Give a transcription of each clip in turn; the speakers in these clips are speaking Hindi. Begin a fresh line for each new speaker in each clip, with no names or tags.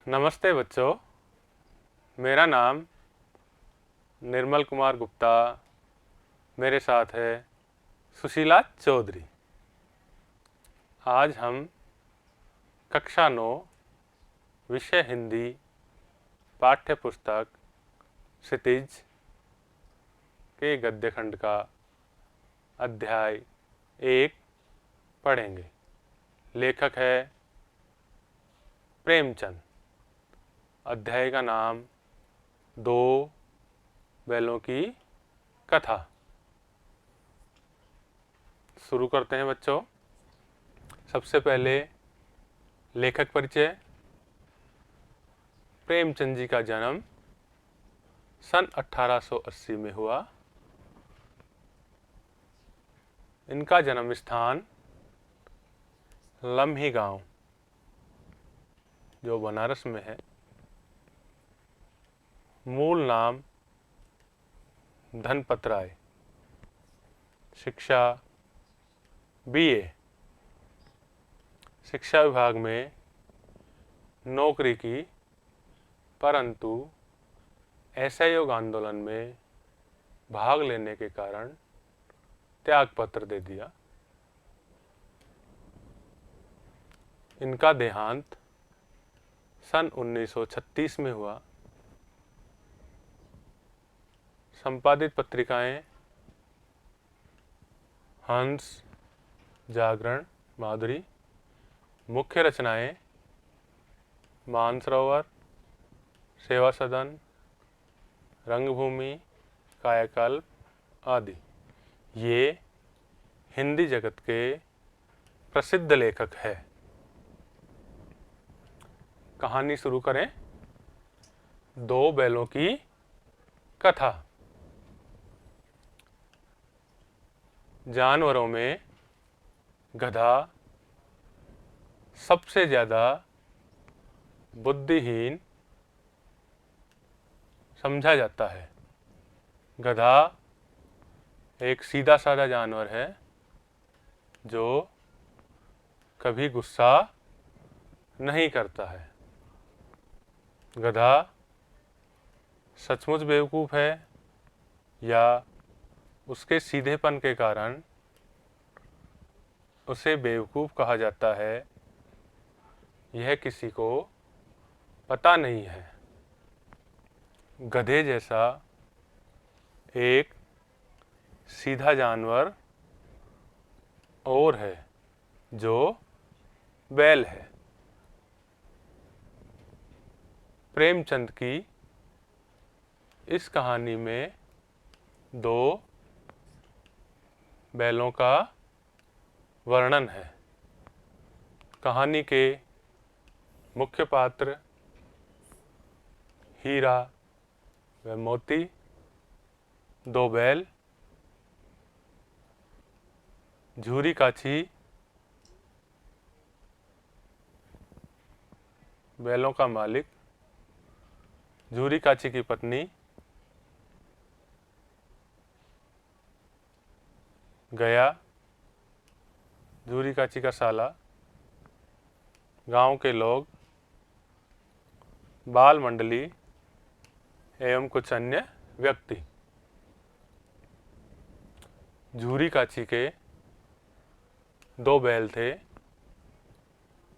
नमस्ते बच्चों, मेरा नाम निर्मल कुमार गुप्ता, मेरे साथ है सुशीला चौधरी। आज हम कक्षा 9 विषय हिंदी पाठ्य पुस्तक क्षितिज के गद्य खंड का अध्याय 1 पढ़ेंगे। लेखक है प्रेमचंद। अध्याय का नाम 2 बैलों की कथा। शुरू करते हैं बच्चों। सबसे पहले लेखक परिचय। प्रेमचंद जी का जन्म सन 1880 में हुआ। इनका जन्म स्थान लम्ही गांव, जो बनारस में है। मूल नाम धनपत राय। शिक्षा बीए। शिक्षा विभाग में नौकरी की, परंतु असहयोग आंदोलन में भाग लेने के कारण त्यागपत्र दे दिया। इनका देहांत सन 1936 में हुआ। संपादित पत्रिकाएं हंस, जागरण, माधुरी। मुख्य रचनाएं मानसरोवर, सेवा सदन, रंगभूमि, कायाकल्प आदि। ये हिंदी जगत के प्रसिद्ध लेखक है। कहानी शुरू करें। 2 बैलों की कथा। जानवरों में गधा सबसे ज़्यादा बुद्धिहीन समझा जाता है। गधा एक सीधा साधा जानवर है जो कभी गुस्सा नहीं करता है। गधा सचमुच बेवकूफ़ है या उसके सीधेपन के कारण उसे बेवकूफ़ कहा जाता है, यह किसी को पता नहीं है। गधे जैसा एक सीधा जानवर और है जो बैल है। प्रेमचंद की इस कहानी में 2 बैलों का वर्णन है। कहानी के मुख्य पात्र हीरा व मोती, 2 बैल, झूरी काछी, बैलों का मालिक, झूरी काछी की पत्नी, गया, झूरी काछी का साला, गांव के लोग, बाल मंडली एवं कुछ अन्य व्यक्ति। झूरी काछी के 2 बैल थे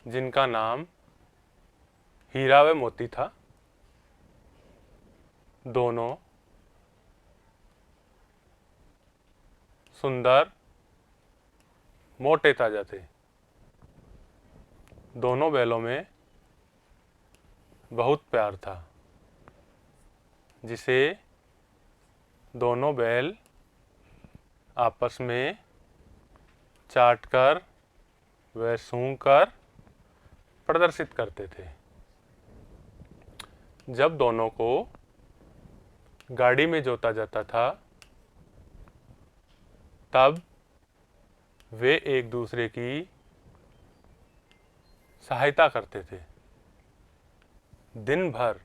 जिनका नाम हीरा व मोती था। दोनों सुंदर, मोटे ताजा थे। दोनों बैलों में बहुत प्यार था, जिसे दोनों बैल आपस में चाटकर व सूंघकर प्रदर्शित करते थे। जब दोनों को गाड़ी में जोता जाता था, तब वे एक दूसरे की सहायता करते थे। दिन भर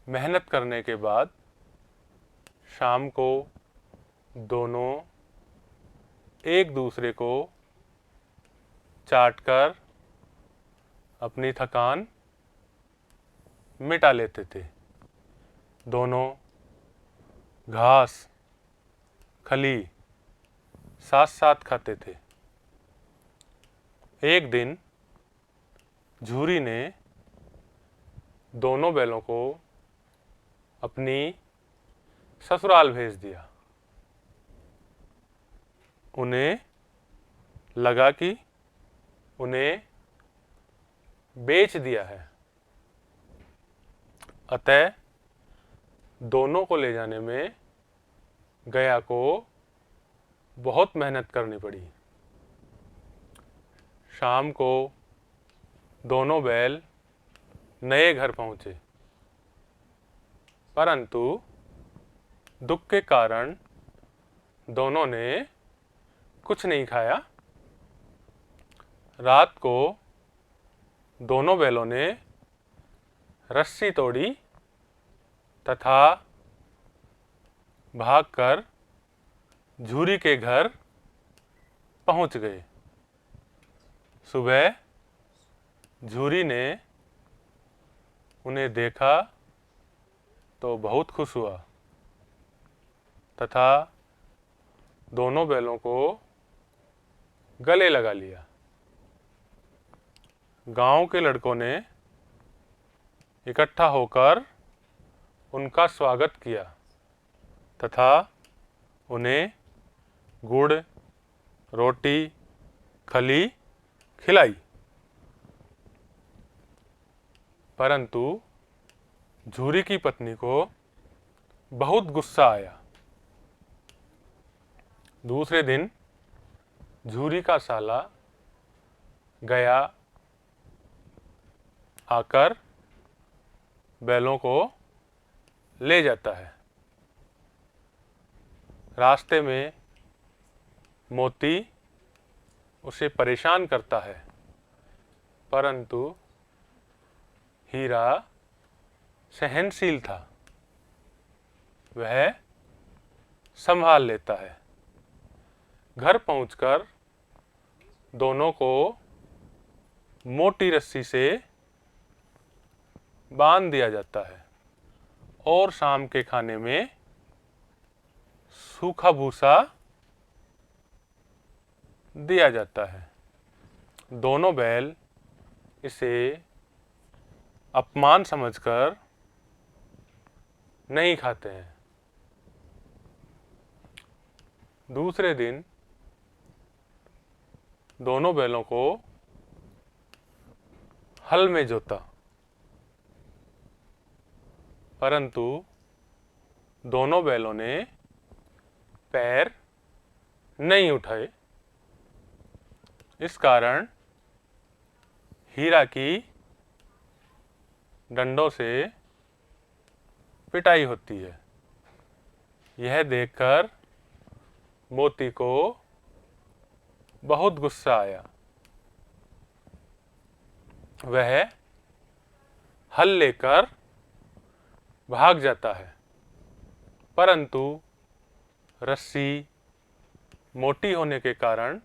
मेहनत करने के बाद शाम को दोनों एक दूसरे को चाटकर अपनी थकान मिटा लेते थे। दोनों घास खली साथ साथ खाते थे। एक दिन झूरी ने दोनों बैलों को अपनी ससुराल भेज दिया। उन्हें लगा कि उन्हें बेच दिया है, अतः दोनों को ले जाने में गया को बहुत मेहनत करनी पड़ी। शाम को दोनों बैल नए घर पहुंचे, परंतु दुख के कारण दोनों ने कुछ नहीं खाया। रात को दोनों बैलों ने रस्सी तोड़ी तथा भागकर झूरी के घर पहुंच गए। सुबह झूरी ने उन्हें देखा तो बहुत खुश हुआ तथा दोनों बैलों को गले लगा लिया। गांव के लड़कों ने इकट्ठा होकर उनका स्वागत किया तथा उन्हें गुड़, रोटी, खली खिलाई। परंतु झूरी की पत्नी को बहुत गुस्सा आया। दूसरे दिन झूरी का साला गया आकर बैलों को ले जाता है। रास्ते में मोती उसे परेशान करता है, परंतु हीरा सहनशील था, वह संभाल लेता है। घर पहुंचकर दोनों को मोटी रस्सी से बांध दिया जाता है और शाम के खाने में सूखा भूसा दिया जाता है। दोनों बैल इसे अपमान समझकर नहीं खाते हैं। दूसरे दिन दोनों बैलों को हल में जोता, परंतु दोनों बैलों ने पैर नहीं उठाए। इस कारण हीरा की डंडों से पिटाई होती है। यह देखकर मोती को बहुत गुस्सा आया। वह हल लेकर भाग जाता है, परंतु रस्सी मोटी होने के कारण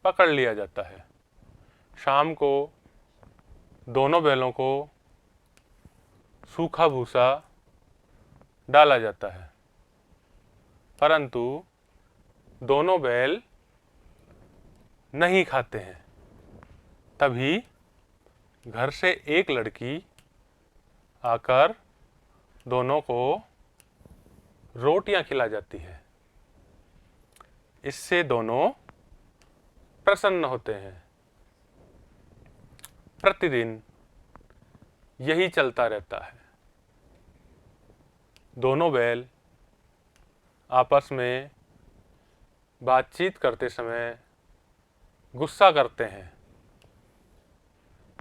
पकड़ लिया जाता है। शाम को दोनों बैलों को सूखा भूसा डाला जाता है, परंतु दोनों बैल नहीं खाते हैं। तभी घर से एक लड़की आकर दोनों को रोटियां खिला जाती है। इससे दोनों प्रसन्न होते हैं। प्रतिदिन यही चलता रहता है। दोनों बैल आपस में बातचीत करते समय गुस्सा करते हैं।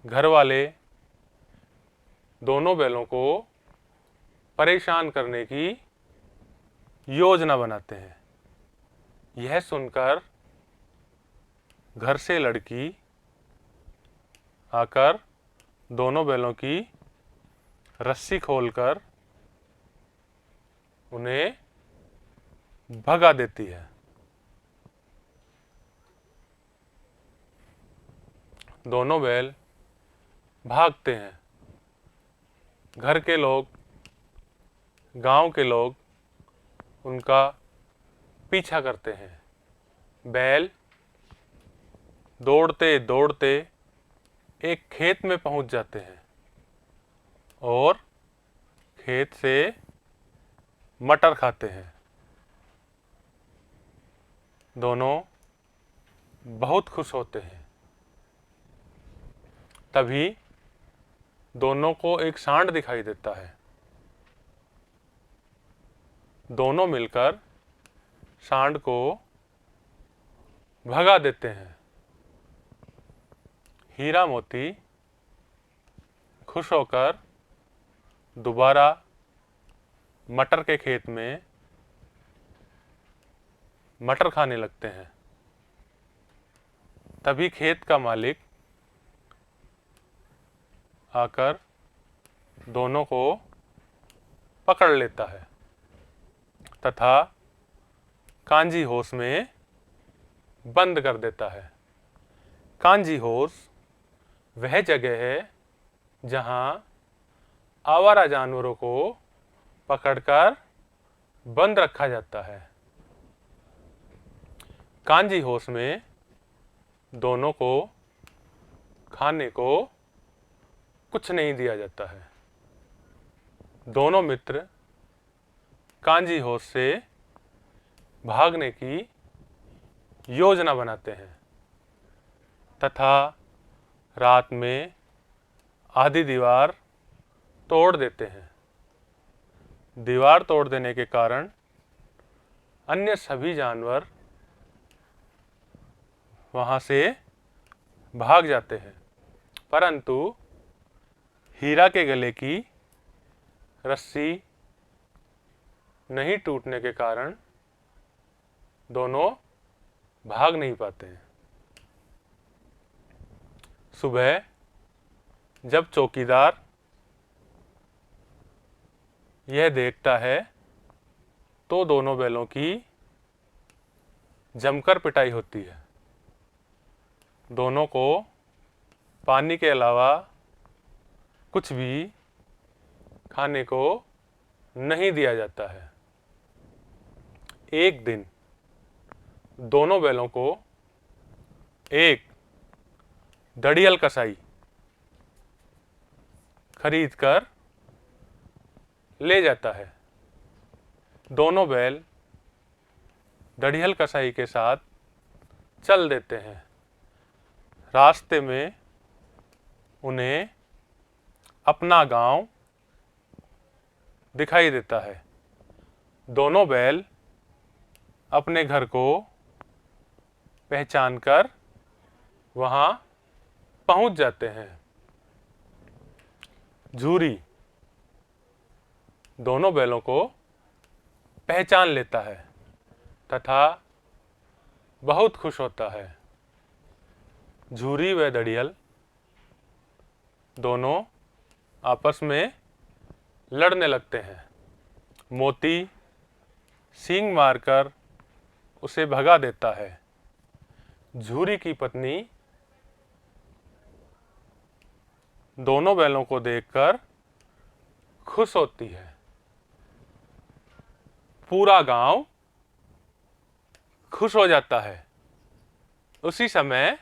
घर वाले दोनों बैलों को परेशान करने की योजना बनाते हैं। यह सुनकर घर से लड़की आकर दोनों बैलों की रस्सी खोलकर उन्हें भगा देती है। दोनों बैल भागते हैं, घर के लोग, गांव के लोग उनका पीछा करते हैं। बैल दौड़ते दौड़ते एक खेत में पहुंच जाते हैं और खेत से मटर खाते हैं। दोनों बहुत खुश होते हैं। तभी दोनों को एक सांड दिखाई देता है। दोनों मिलकर सांड को भगा देते हैं। हीरा मोती खुश होकर दोबारा मटर के खेत में मटर खाने लगते हैं। तभी खेत का मालिक आकर दोनों को पकड़ लेता है तथा कांजी होश में बंद कर देता है। कांजी होश वह जगह है जहां आवारा जानवरों को पकड़कर बंद रखा जाता है। कांजी होश में दोनों को खाने को कुछ नहीं दिया जाता है। दोनों मित्र कांजी होश से भागने की योजना बनाते हैं तथा रात में आधी दीवार तोड़ देते हैं। दीवार तोड़ देने के कारण अन्य सभी जानवर वहां से भाग जाते हैं, परंतु हीरा के गले की रस्सी नहीं टूटने के कारण दोनों भाग नहीं पाते हैं। सुबह जब चौकीदार यह देखता है तो दोनों बैलों की जमकर पिटाई होती है। दोनों को पानी के अलावा कुछ भी खाने को नहीं दिया जाता है। एक दिन दोनों बैलों को एक दड़ियल कसाई खरीद कर ले जाता है। दोनों बैल दड़ियल कसाई के साथ चल देते हैं। रास्ते में उन्हें अपना गांव दिखाई देता है। दोनों बैल अपने घर को पहचान कर वहां पहुंच जाते हैं। झूरी दोनों बैलों को पहचान लेता है तथा बहुत खुश होता है। झूरी व दड़ियल दोनों आपस में लड़ने लगते हैं। मोती सींग मारकर उसे भगा देता है। झूरी की पत्नी दोनों बैलों को देखकर खुश होती है। पूरा गांव खुश हो जाता है। उसी समय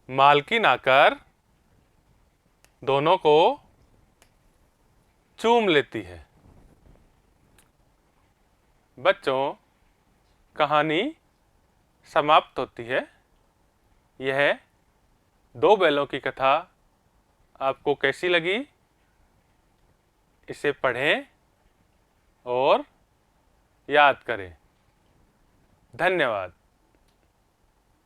मालकिन आकर दोनों को चूम लेती है। बच्चों, कहानी समाप्त होती है। यह दो बैलों की कथा आपको कैसी लगी? इसे पढ़ें और याद करें। धन्यवाद।